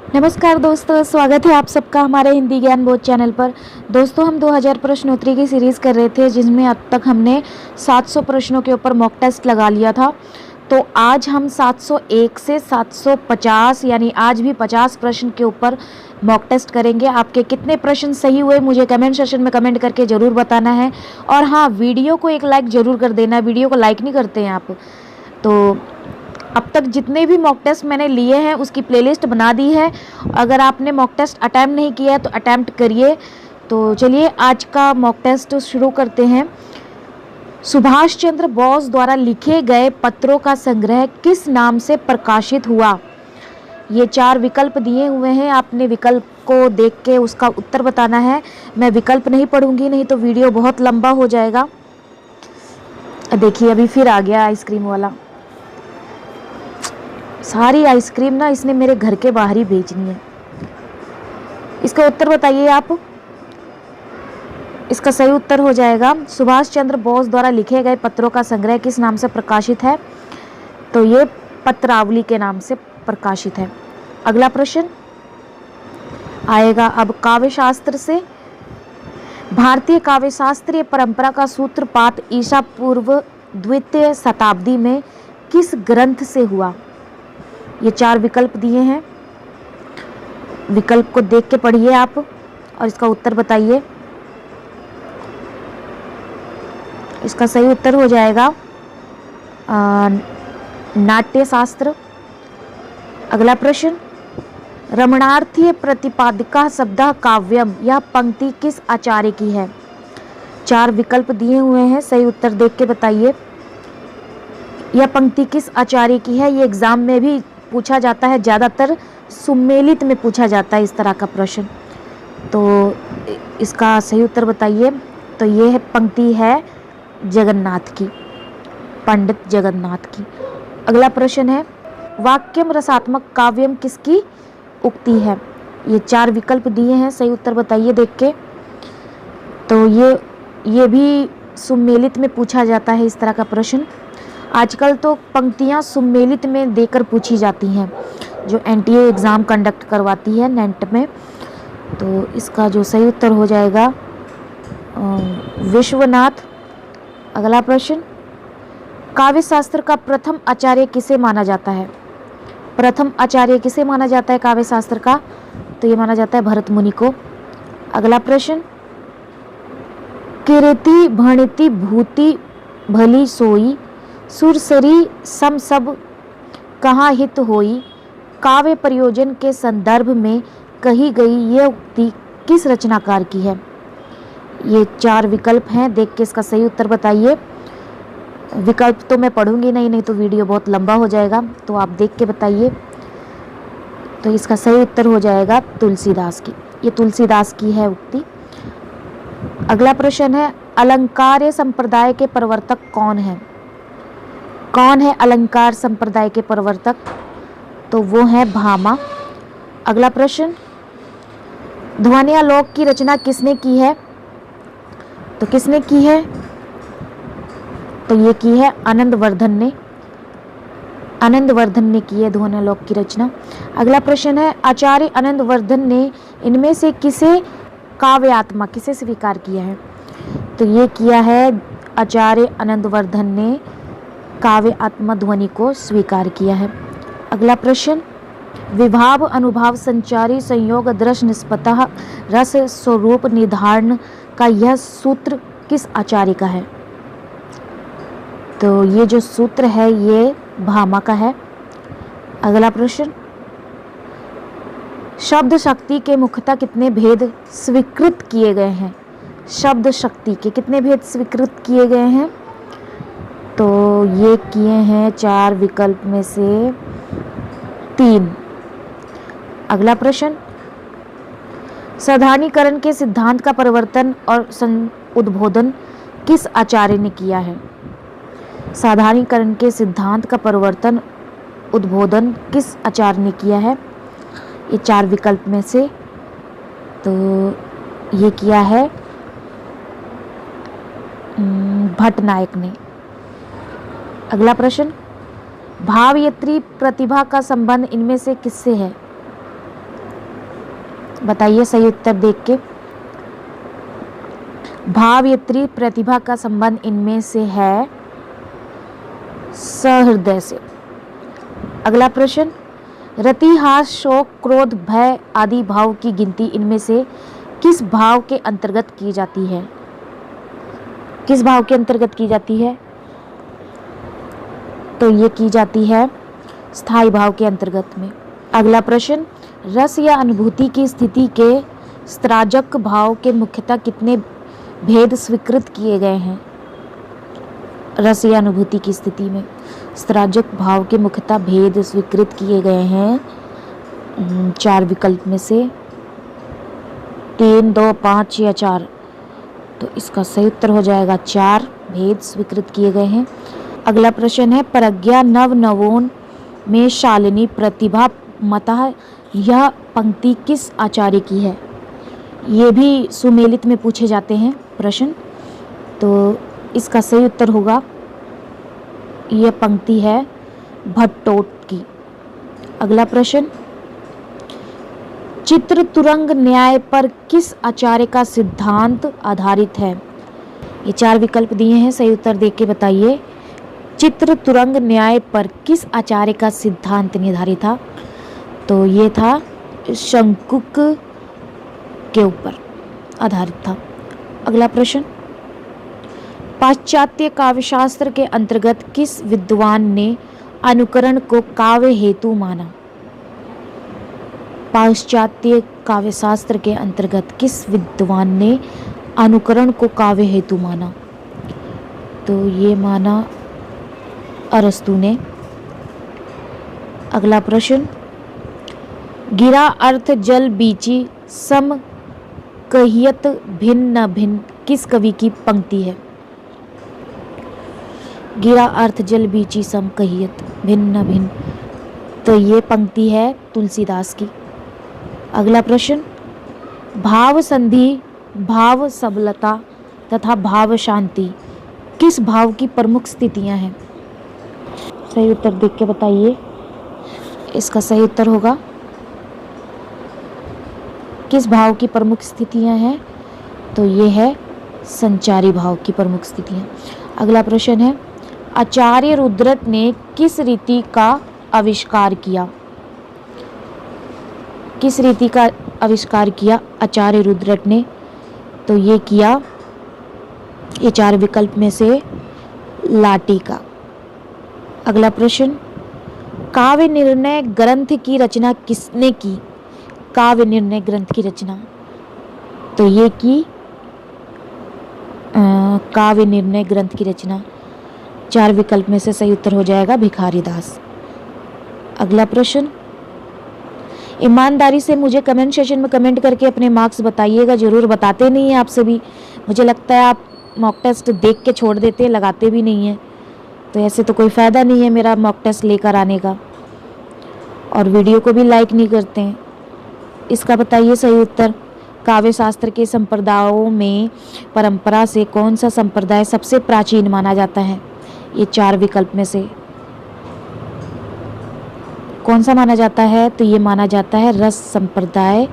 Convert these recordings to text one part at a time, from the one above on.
नमस्कार दोस्तों, स्वागत है आप सबका हमारे हिंदी ज्ञान बोध चैनल पर। दोस्तों, हम 2000 प्रश्नोत्तरी की सीरीज़ कर रहे थे जिसमें अब तक हमने 700 प्रश्नों के ऊपर मॉक टेस्ट लगा लिया था। तो आज हम 701 से 750 यानी आज भी 50 प्रश्न के ऊपर मॉक टेस्ट करेंगे। आपके कितने प्रश्न सही हुए मुझे कमेंट सेक्शन में कमेंट करके ज़रूर बताना है। और हाँ, वीडियो को एक लाइक ज़रूर कर देना। वीडियो को लाइक नहीं करते हैं आप तो। अब तक जितने भी मॉक टेस्ट मैंने लिए हैं उसकी प्लेलिस्ट बना दी है। अगर आपने मॉक टेस्ट अटैम्प्ट नहीं किया है तो अटैम्प्ट करिए। तो चलिए आज का मॉक टेस्ट शुरू करते हैं। सुभाष चंद्र बोस द्वारा लिखे गए पत्रों का संग्रह किस नाम से प्रकाशित हुआ? ये 4 विकल्प दिए हुए हैं, आपने विकल्प को देख के उसका उत्तर बताना है। मैं विकल्प नहीं पढ़ूंगी, नहीं तो वीडियो बहुत लंबा हो जाएगा। देखिए, अभी फिर आ गया आइसक्रीम वाला। सारी आइसक्रीम ना इसने मेरे घर के बाहर ही बेचनी है। इसका उत्तर बताइए आप। इसका सही उत्तर हो जाएगा सुभाष चंद्र बोस द्वारा लिखे गए पत्रों का संग्रह किस नाम से प्रकाशित है? तो ये पत्रावली के नाम से प्रकाशित है। अगला प्रश्न आएगा अब काव्य शास्त्र से। भारतीय काव्य शास्त्रीय परंपरा का सूत्रपात ईसा पूर्व द्वितीय शताब्दी में किस ग्रंथ से हुआ? ये 4 विकल्प दिए हैं, विकल्प को देख के पढ़िए आप और इसका उत्तर बताइए। इसका सही उत्तर हो जाएगा नाट्य शास्त्र। अगला प्रश्न रमणार्थी प्रतिपादिका शब्द काव्यम, यह पंक्ति किस आचार्य की है? 4 विकल्प दिए हुए हैं, सही उत्तर देख के बताइए। यह पंक्ति किस आचार्य की है? ये एग्जाम में भी पूछा जाता है, ज़्यादातर सुमेलित में पूछा जाता है इस तरह का प्रश्न। तो इसका सही उत्तर बताइए। तो ये है पंक्ति है जगन्नाथ की, पंडित जगन्नाथ की। अगला प्रश्न है वाक्यम रसात्मक काव्यम किसकी उक्ति है? ये 4 विकल्प दिए हैं, सही उत्तर बताइए देख के। तो ये भी सुमेलित में पूछा जाता है इस तरह का प्रश्न। आजकल तो पंक्तियां सुमेलित में देकर पूछी जाती हैं जो एनटीए एग्ज़ाम कंडक्ट करवाती है नेट में। तो इसका जो सही उत्तर हो जाएगा विश्वनाथ। अगला प्रश्न काव्य शास्त्र का प्रथम आचार्य किसे माना जाता है? प्रथम आचार्य किसे माना जाता है काव्य शास्त्र का? तो ये माना जाता है भरत मुनि को। अगला प्रश्न किरति भणिति भूति भली सोई, सुरसरी सम सब कहाँ हित होई, काव्य प्रयोजन के संदर्भ में कही गई यह उक्ति किस रचनाकार की है? ये 4 विकल्प हैं, देख के इसका सही उत्तर बताइए। विकल्प तो मैं पढ़ूंगी नहीं तो वीडियो बहुत लंबा हो जाएगा, तो आप देख के बताइए। तो इसका सही उत्तर हो जाएगा तुलसीदास की। ये तुलसीदास की है उक्ति। अगला प्रश्न है अलंकार संप्रदाय के प्रवर्तक कौन है? कौन है अलंकार संप्रदाय के प्रवर्तक? तो वो है भामा। अगला प्रश्न ध्वन्यालोक की रचना किसने की है? तो किसने की है? तो ये की है आनंदवर्धन ने। आनंदवर्धन ने की है ध्वन्यालोक की रचना। अगला प्रश्न है आचार्य आनंदवर्धन ने इनमें से किसे काव्य आत्मा किसे स्वीकार किया है? तो ये किया है आचार्य आनंदवर्धन ने काव्य आत्मा ध्वनि को स्वीकार किया है। अगला प्रश्न विभाव अनुभाव संचारी संयोग दृश्य निष्पतः रस स्वरूप निर्धारण का यह सूत्र किस आचार्य का है? तो ये जो सूत्र है ये भामा का है। अगला प्रश्न शब्द शक्ति के मुख्यतः कितने भेद स्वीकृत किए गए हैं? शब्द शक्ति के कितने भेद स्वीकृत किए गए हैं? तो ये किए हैं 4 विकल्प में से 3। अगला प्रश्न साधारणीकरण के सिद्धांत का प्रवर्तन और उद्बोधन किस आचार्य ने किया है? साधारणीकरण के सिद्धांत का प्रवर्तन उद्बोधन किस आचार्य ने किया है? ये 4 विकल्प में से तो ये किया है भट्टनायक ने। अगला प्रश्न भावयत्री प्रतिभा का संबंध इनमें से किससे है? बताइए सही उत्तर देख के। भावयत्री प्रतिभा का संबंध इनमें से है सहृदय से। अगला प्रश्न, रति, हास, शोक, क्रोध, भय आदि भाव की गिनती इनमें से किस भाव के अंतर्गत की जाती है? किस भाव के अंतर्गत की जाती है? तो ये की जाती है स्थायी भाव के अंतर्गत में। अगला प्रश्न, रस या अनुभूति की स्थिति के स्त्राजक भाव के मुख्यतः कितने भेद स्वीकृत किए गए हैं? रस या अनुभूति की स्थिति में स्त्राजक भाव के मुख्यतः भेद स्वीकृत किए गए हैं 4 विकल्प में से 3, 2, 5 या 4। तो इसका सही उत्तर हो जाएगा 4 भेद स्वीकृत किए गए हैं। अगला प्रश्न है, प्रज्ञा नव नवोन में शालिनी प्रतिभा मतः यह पंक्ति किस आचार्य की है? ये भी सुमेलित में पूछे जाते हैं प्रश्न, तो इसका सही उत्तर होगा, यह पंक्ति है भट्टोट की। अगला प्रश्न, चित्र तुरंग न्याय पर किस आचार्य का सिद्धांत आधारित है? ये 4 विकल्प दिए हैं, सही उत्तर देख के बताइए। चित्र तुरंग न्याय पर किस आचार्य का सिद्धांत निर्धारित था? तो ये था शंकुक के ऊपर आधारित था। अगला प्रश्न, पाश्चात्य काव्यशास्त्र के अंतर्गत किस विद्वान ने अनुकरण को काव्य हेतु माना? पाश्चात्य काव्यशास्त्र के अंतर्गत किस विद्वान ने अनुकरण को काव्य हेतु माना? तो ये माना अरस्तु ने। अगला प्रश्न, गिरा अर्थ जल बीची सम कहियत भिन्न भिन्न किस कवि की पंक्ति है? गिरा अर्थ जल बीची सम कहियत भिन्न भिन्न, तो ये पंक्ति है तुलसीदास की। अगला प्रश्न, भाव संधि, भाव सबलता तथा भाव शांति किस भाव की प्रमुख स्थितियां हैं? सही उत्तर देख के बताइए। इसका सही उत्तर होगा, किस भाव की प्रमुख स्थितियां हैं? तो ये है संचारी भाव की प्रमुख स्थितियां। अगला प्रश्न है, आचार्य रुद्रट ने किस रीति का आविष्कार किया? किस रीति का आविष्कार किया आचार्य रुद्रट ने? तो ये किया, ये 4 विकल्प में से लाटी का। अगला प्रश्न, काव्य निर्णय ग्रंथ की रचना किसने की? काव्य निर्णय ग्रंथ की रचना, तो ये की काव्य निर्णय ग्रंथ की रचना 4 विकल्प में से सही उत्तर हो जाएगा भिखारी दास। अगला प्रश्न, ईमानदारी से मुझे कमेंट सेशन में कमेंट करके अपने मार्क्स बताइएगा, जरूर बताते नहीं हैं आप सभी। मुझे लगता है आप मॉक टेस्ट देख के छोड़ देते हैं, लगाते भी नहीं हैं, तो ऐसे तो कोई फ़ायदा नहीं है मेरा मॉक टेस्ट लेकर आने का, और वीडियो को भी लाइक नहीं करते हैं। इसका बताइए सही उत्तर। काव्य शास्त्र के संप्रदायों में परंपरा से कौन सा संप्रदाय सबसे प्राचीन माना जाता है? ये 4 विकल्प में से कौन सा माना जाता है? तो ये माना जाता है रस संप्रदाय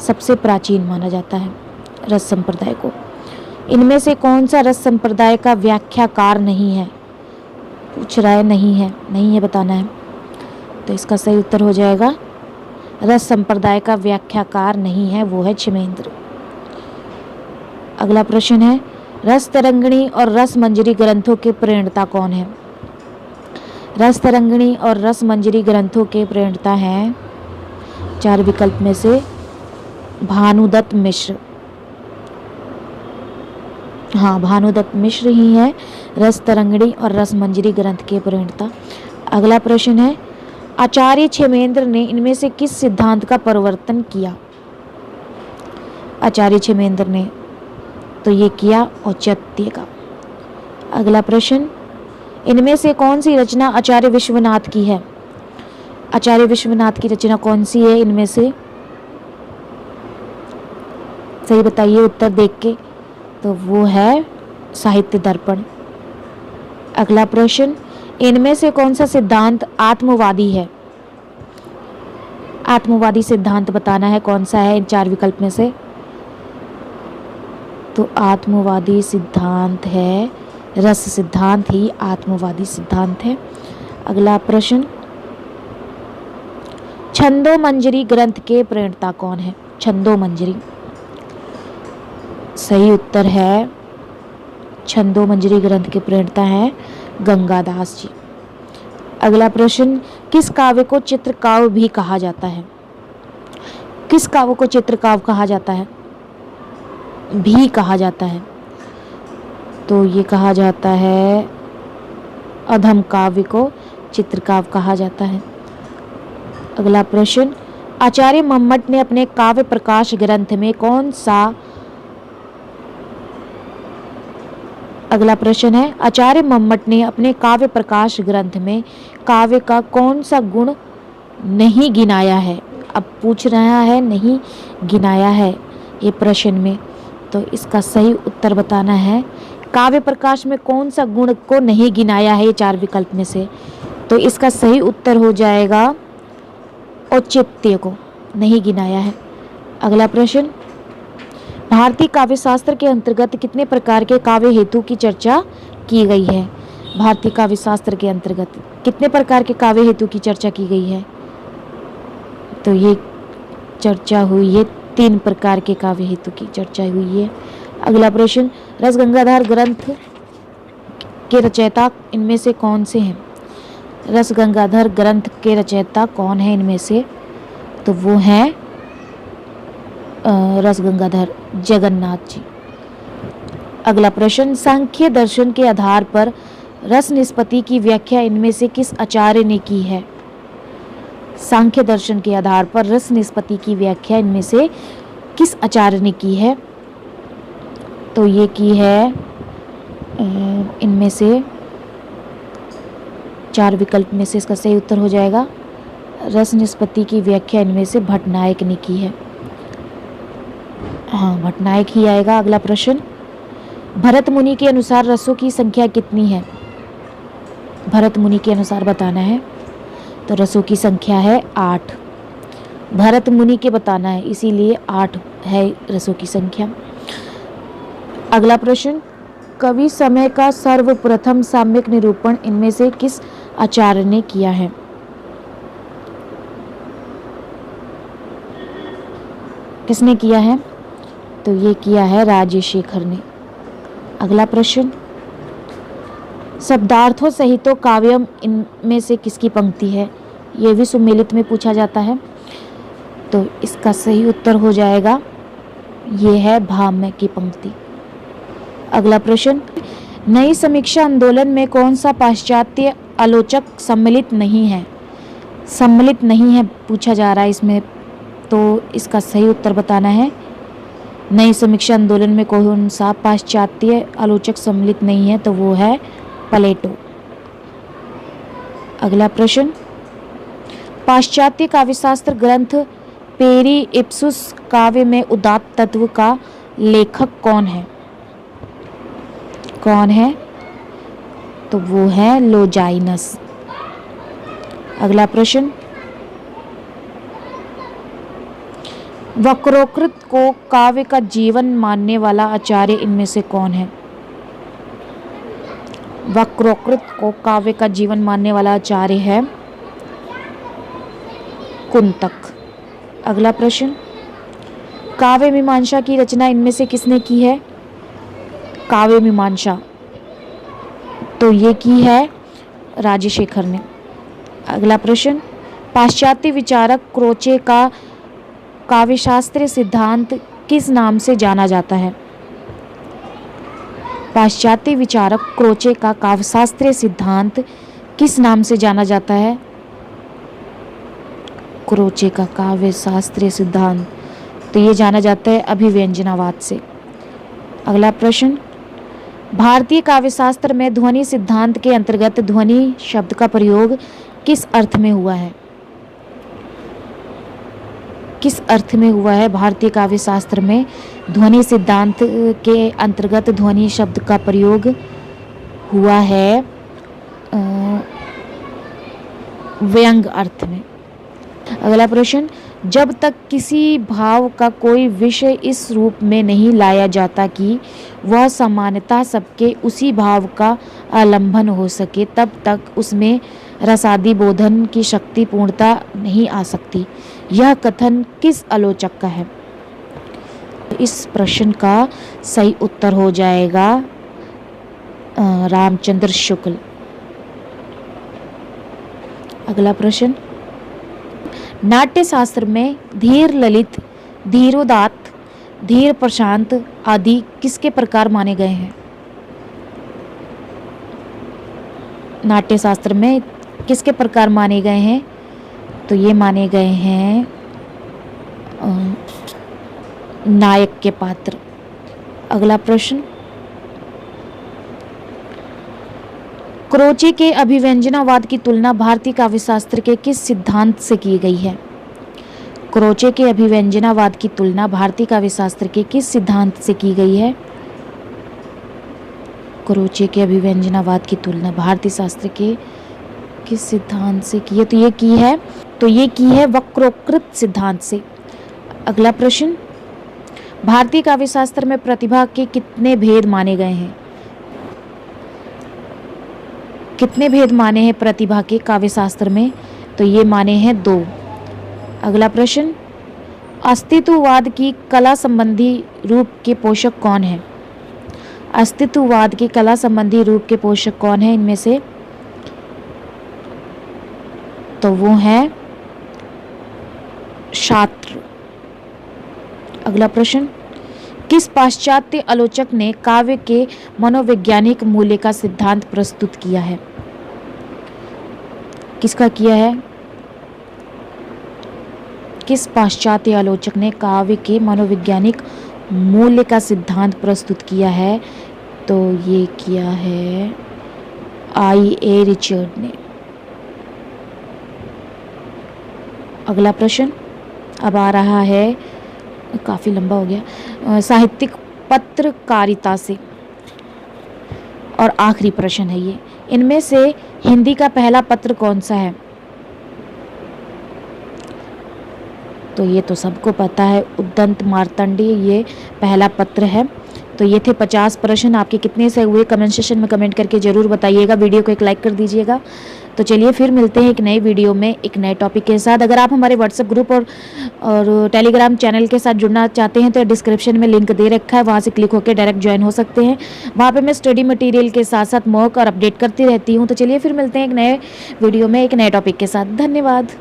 सबसे प्राचीन माना जाता है, रस संप्रदाय को। इनमें से कौन सा रस संप्रदाय का व्याख्याकार नहीं है? पूछ रहा है, नहीं है बताना है। तो इसका सही उत्तर हो जाएगा, रस संप्रदाय का व्याख्याकार नहीं है, वो है क्षेमेंद्र। अगला प्रश्न है, रस तरंगिणी और रस मंजरी ग्रंथों के प्रणेता कौन है? रस तरंगिणी और रस मंजरी ग्रंथों के प्रणेता हैं 4 विकल्प में से भानुदत्त मिश्र। हाँ, भानुदत्त मिश्र ही है रस तरंगिणी और रस मंजरी ग्रंथ के प्रणेता। अगला प्रश्न है, आचार्य क्षेमेंद्र ने इनमें से किस सिद्धांत का प्रवर्तन किया? आचार्य क्षेमेंद्र ने, तो ये किया औचित्य का। अगला प्रश्न, इनमें से कौन सी रचना आचार्य विश्वनाथ की है? आचार्य विश्वनाथ की रचना कौन सी है इनमें से? सही बताइए उत्तर देख के। तो वो है साहित्य दर्पण। अगला प्रश्न, इनमें से कौन सा सिद्धांत आत्मवादी है? आत्मवादी सिद्धांत बताना है, कौन सा है इन 4 विकल्प में से? तो आत्मवादी सिद्धांत है, रस सिद्धांत ही आत्मवादी सिद्धांत है। अगला प्रश्न, छंदोमंजरी ग्रंथ के प्रणेता कौन है? छंदोमंजरी, सही उत्तर है छंदोमंजरी ग्रंथ के प्रणेता हैं गंगादास जी। अगला प्रश्न, किस काव्य को चित्रकाव्य भी कहा जाता है? किस काव्य को चित्रकाव्य कहा जाता है? भी कहा जाता है, तो ये कहा जाता है अधम काव्य को चित्रकाव्य कहा जाता है। अगला प्रश्न, आचार्य मम्मट ने अपने काव्य प्रकाश ग्रंथ में कौन सा, अगला प्रश्न है, आचार्य मम्मट ने अपने काव्य प्रकाश ग्रंथ में काव्य का कौन सा गुण नहीं गिनाया है? अब पूछ रहा है नहीं गिनाया है ये प्रश्न में, तो इसका सही उत्तर बताना है। काव्य प्रकाश में कौन सा गुण को नहीं गिनाया है ये 4 विकल्प में से? तो इसका सही उत्तर हो जाएगा औचित्य को नहीं गिनाया है। अगला प्रश्न, भारतीय काव्य शास्त्र के अंतर्गत कितने प्रकार के काव्य हेतु की चर्चा की गई है? भारतीय काव्य शास्त्र के अंतर्गत कितने प्रकार के काव्य हेतु की चर्चा की गई है? तो ये चर्चा हुई है 3 प्रकार के काव्य हेतु की चर्चा हुई है। अगला प्रश्न, रसगंगाधर ग्रंथ के रचयिता इनमें से कौन से हैं? रसगंगाधर ग्रंथ के रचयिता कौन है इनमें से? तो वो हैं रसगंगाधर जगन्नाथ जी। अगला प्रश्न, सांख्य दर्शन के आधार पर रस निष्पत्ति की व्याख्या इनमें से किस आचार्य ने की है? सांख्य दर्शन के आधार पर रस निष्पत्ति की व्याख्या इनमें से किस आचार्य ने की है? तो ये की है इनमें से 4 विकल्प में से इसका सही उत्तर हो जाएगा रस निष्पत्ति की व्याख्या इनमें से भट्टनायक ने की है। हाँ, भट्टनायक ही आएगा। अगला प्रश्न, भरत मुनि के अनुसार रसों की संख्या कितनी है? भरत मुनि के अनुसार बताना है, तो रसों की संख्या है 8। भरत मुनि के बताना है, इसीलिए 8 है रसों की संख्या। अगला प्रश्न, कवि समय का सर्वप्रथम साम्यक निरूपण इनमें से किस आचार्य ने किया है? किसने किया है? तो ये किया है राजशेखर ने। अगला प्रश्न, शब्दार्थों सहितो काव्यम इनमें से किसकी पंक्ति है? ये भी सुमेलित में पूछा जाता है, तो इसका सही उत्तर हो जाएगा ये है भाम्य की पंक्ति। अगला प्रश्न, नई समीक्षा आंदोलन में कौन सा पाश्चात्य आलोचक सम्मिलित नहीं है? सम्मिलित नहीं है पूछा जा रहा है इसमें, तो इसका सही उत्तर बताना है। नई समीक्षा आंदोलन में कौन सा पाश्चात्य आलोचक सम्मिलित नहीं है? तो वो है प्लेटो। अगला प्रश्न, पाश्चात्य काव्यशास्त्र ग्रंथ पेरी इप्सुस काव्य में उदात्त तत्व का लेखक कौन है? कौन है? तो वो है लोजाइनस। अगला प्रश्न, वक्रोकृत को काव्य का जीवन मानने वाला आचार्य इनमें से कौन है? वक्रोकृत को काव्य का जीवन मानने वाला आचार्य है कुंतक। अगला प्रश्न, काव्य मीमांसा की रचना इनमें से किसने की है? काव्य मीमांसा, तो ये की है राजशेखर ने। अगला प्रश्न, पाश्चात्य विचारक क्रोचे का काव्यशास्त्रीय सिद्धांत किस नाम से जाना जाता है? पाश्चात्य विचारक क्रोचे का काव्यशास्त्रीय सिद्धांत किस नाम से जाना जाता है? क्रोचे का काव्यशास्त्रीय सिद्धांत, तो ये जाना जाता है अभिव्यंजनावाद से। अगला प्रश्न, भारतीय काव्यशास्त्र में ध्वनि सिद्धांत के अंतर्गत ध्वनि शब्द का प्रयोग किस अर्थ में हुआ है? किस अर्थ में हुआ है? भारतीय काव्यशास्त्र में ध्वनि सिद्धांत के अंतर्गत ध्वनि शब्द का प्रयोग हुआ है व्यंग अर्थ में। अगला प्रश्न, जब तक किसी भाव का कोई विषय इस रूप में नहीं लाया जाता कि वह सामान्यतः सबके उसी भाव का आलंबन हो सके, तब तक उसमें रसादी बोधन की शक्ति पूर्णता नहीं आ सकती। यह कथन किस आलोचक का है? इस प्रश्न का सही उत्तर हो जाएगा रामचंद्र शुक्ल। अगला प्रश्न, नाट्य शास्त्र में धीर ललित, धीरोदात्त, धीर प्रशांत आदि किसके प्रकार माने गए हैं? नाट्य शास्त्र में किसके प्रकार माने गए हैं? तो ये माने गए हैं नायक के पात्र। अगला प्रश्न, क्रोचे के अभिव्यंजनावाद की तुलना भारतीय काव्यशास्त्र के किस सिद्धांत से की गई है? क्रोचे के अभिव्यंजनावाद की तुलना भारतीय काव्यशास्त्र के किस सिद्धांत से की गई है? क्रोचे के अभिव्यंजनावाद की तुलना भारतीय शास्त्र के किस सिद्धांत से की है? तो ये की है वक्रोकृत सिद्धांत से। अगला प्रश्न, भारतीय काव्यशास्त्र में प्रतिभा के कितने भेद माने गए हैं? कितने भेद माने हैं प्रतिभा के काव्यशास्त्र में? तो ये माने हैं 2। अगला प्रश्न, अस्तित्ववाद की कला संबंधी रूप के पोषक कौन है? अस्तित्ववाद की कला संबंधी रूप के पोषक कौन है इनमें से? तो वो है शास्त्र। अगला प्रश्न, किस पाश्चात्य आलोचक ने काव्य के मनोवैज्ञानिक मूल्य का सिद्धांत प्रस्तुत किया है? किसका किया है? किस पाश्चात्य आलोचक ने काव्य के मनोवैज्ञानिक मूल्य का सिद्धांत प्रस्तुत किया है? तो ये किया है I.A. रिचर्ड ने। अगला प्रश्न अब आ रहा है, काफ़ी लंबा हो गया, साहित्यिक पत्रकारिता से, और आखिरी प्रश्न है ये, इनमें से हिंदी का पहला पत्र कौन सा है? तो ये तो सबको पता है, उद्दंत मार्तंडी ये पहला पत्र है। तो ये थे 50 प्रश्न। आपके कितने से हुए कमेंट सेक्शन में कमेंट करके ज़रूर बताइएगा। वीडियो को एक लाइक कर दीजिएगा। तो चलिए फिर मिलते हैं एक नए वीडियो में एक नए टॉपिक के साथ। अगर आप हमारे व्हाट्सएप ग्रुप और टेलीग्राम चैनल के साथ जुड़ना चाहते हैं तो डिस्क्रिप्शन में लिंक दे रखा है, वहाँ से क्लिक होकर डायरेक्ट ज्वाइन हो सकते हैं। वहाँ पे मैं स्टडी मटेरियल के साथ साथ मॉक और अपडेट करती रहती हूँ। तो चलिए फिर मिलते हैं एक नए वीडियो में एक नए टॉपिक के साथ। धन्यवाद।